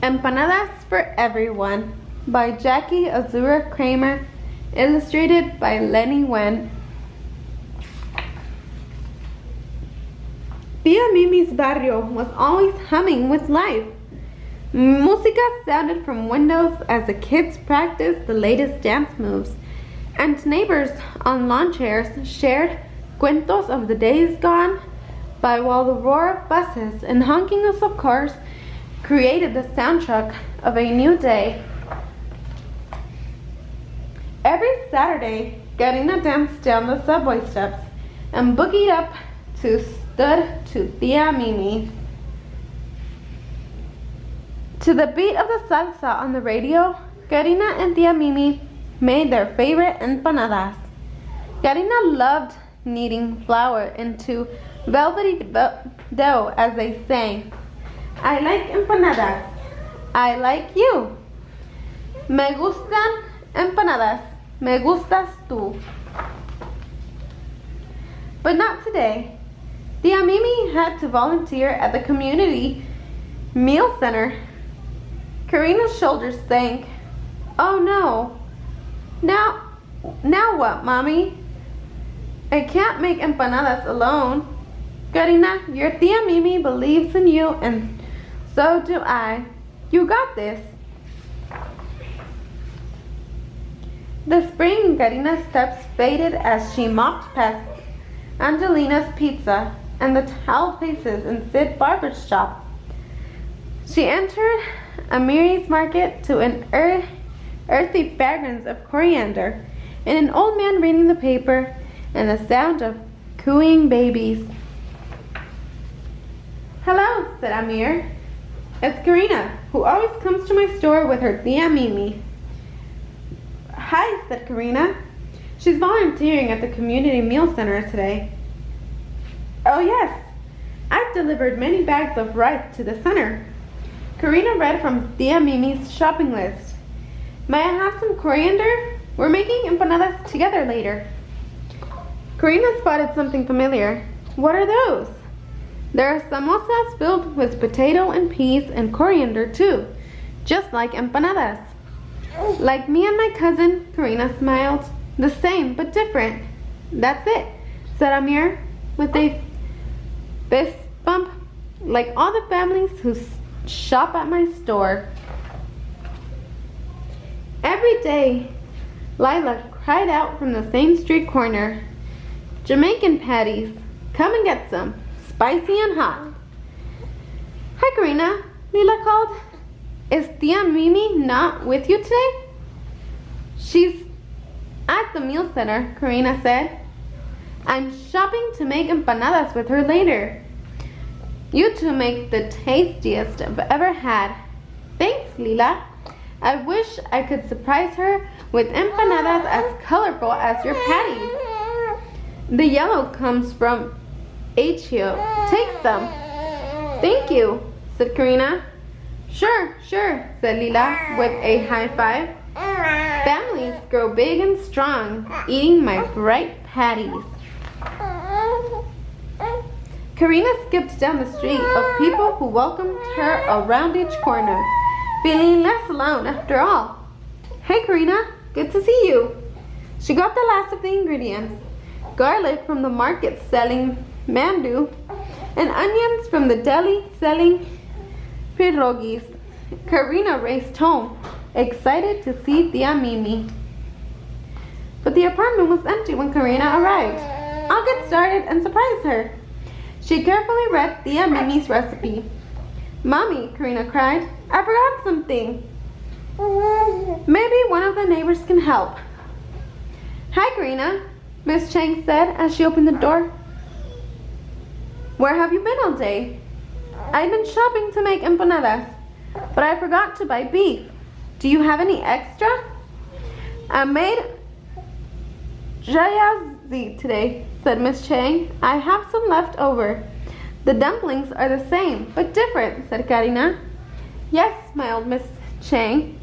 Empanadas for Everyone by Jackie AZUA KRAMER, illustrated by LENNY. Tia Mimi's barrio was always humming with life. Música sounded from windows as the kids practiced the latest dance moves, and neighbors on lawn chairs shared cuentos of the days gone by, while the roar of buses and honking of cars created the soundtrack of a new day. Every Saturday, Karina danced down the subway steps and boogied up to Tia Mimi. To the beat of the salsa on the radio, Karina and Tia Mimi made their favorite empanadas. Karina loved kneading flour into velvety dough as they sang, "I like empanadas. I like you. Me gustan empanadas. Me gustas tú." But not today. Tia Mimi had to volunteer at the community meal center. Karina's shoulders sank. "Oh no. Now what, Mommy? I can't make empanadas alone." "Karina, your Tia Mimi believes in you, and so do I. You got this." The spring in Karina's steps faded as she mopped past Angelina's Pizza and the towel faces in Sid Barber's shop. She entered Amiri's market to an earthy fragrance of coriander and an old man reading the paper and the sound of cooing babies. "Hello," said Amir. "It's Karina, who always comes to my store with her Tia Mimi." "Hi," said Karina. "She's volunteering at the community meal center today." "Oh yes, I've delivered many bags of rice to the center." Karina read from Tia Mimi's shopping list. "May I have some coriander? We're making empanadas together later." Karina spotted something familiar. "What are those?" "There are samosas filled with potato and peas and coriander too, just like empanadas." "Like me and my cousin," Karina smiled. "The same, but different." "That's it," said Amir, with a fist bump, "like all the families who shop at my store." Every day, Lila cried out from the same street corner, "Jamaican patties, come and get some, spicy and hot." "Hi, Karina," Lila called. "Is Tia Mimi not with you today?" "She's at the meal center," Karina said. "I'm shopping to make empanadas with her later. You two make the tastiest I've ever had." "Thanks, Lila. I wish I could surprise her with empanadas as colorful as your patties." "The yellow comes from Achio. Take some." "Thank you," said Karina. Sure, said Lila with a high five. "Families grow big and strong eating my bright patties." Karina skipped down the street of people who welcomed her around each corner, feeling less alone after all. "Hey Karina, good to see you." She got the last of the ingredients: garlic from the market selling mandu, and onions from the deli selling pierogis. Karina raced home, excited to see Tia Mimi. But the apartment was empty when Karina arrived. "I'll get started and surprise her." She carefully read Tia Mimi's recipe. "Mommy," Karina cried, "I forgot something. Maybe one of the neighbors can help." "Hi, Karina," Miss Chang said as she opened the door. "Where have you been all day?" "I've been shopping to make empanadas, but I forgot to buy beef. Do you have any extra?" "I made jayazi today," said Miss Chang. "I have some left over." "The dumplings are the same, but different," said Karina. "Yes," smiled Miss Chang.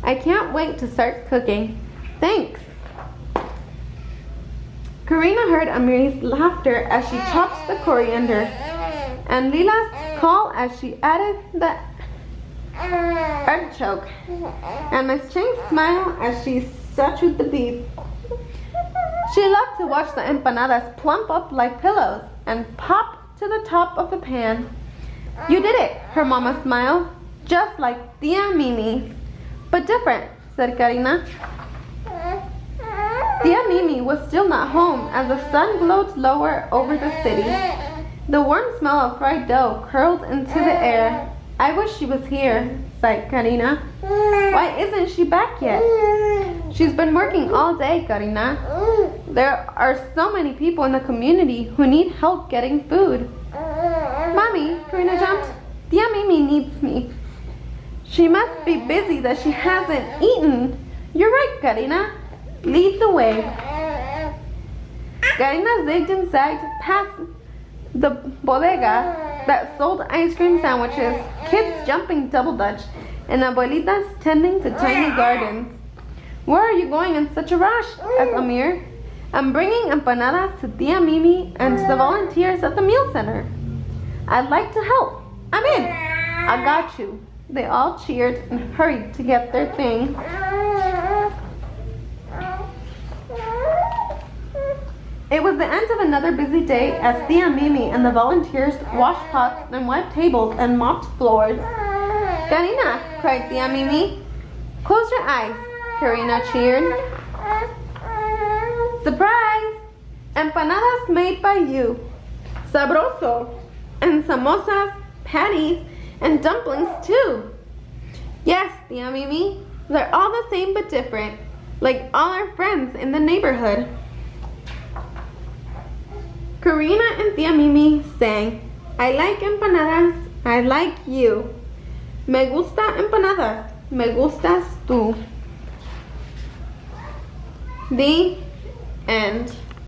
"I can't wait to start cooking." "Thanks." Karina heard Amiri's laughter as she chopped the coriander, and Lila's call as she added the artichoke. And Miss Chang smiled as she stretched the beef. She loved to watch the empanadas plump up like pillows and pop to the top of the pan. You did it, her mama smiled. Just like Tia Mimi. But different, said Karina. Tia Mimi was still not home as the sun glowed lower over the city. The warm smell of fried dough curled into the air. I wish she was here, sighed Karina. Why isn't she back yet? She's been working all day, Karina. There are so many people in the community who need help getting food. Mommy, Karina jumped. Tia Mimi needs me. She must be busy that she hasn't eaten. You're right, Karina. Lead the way. Karina zigged and zagged past the bodega that sold ice cream sandwiches, kids jumping double dutch, and abuelitas tending to tiny gardens. Where are you going in such a rush? Asked Amir. I'm bringing empanadas to Tia Mimi and to the volunteers at the meal center. I'd like to help. I'm in. I got you. They all cheered and hurried to get their thing. It was the end of another busy day as Tia Mimi and the volunteers washed pots and wiped tables and mopped floors. Karina, cried Tia Mimi. Close your eyes, Karina cheered. Surprise! Empanadas made by you. Sabroso! And samosas, patties, and dumplings too. Yes, Tia Mimi. They're all the same but different, like all our friends in the neighborhood. Karina and Tia Mimi sang, I like empanadas, I like you. Me gusta empanadas, me gustas tú. The end.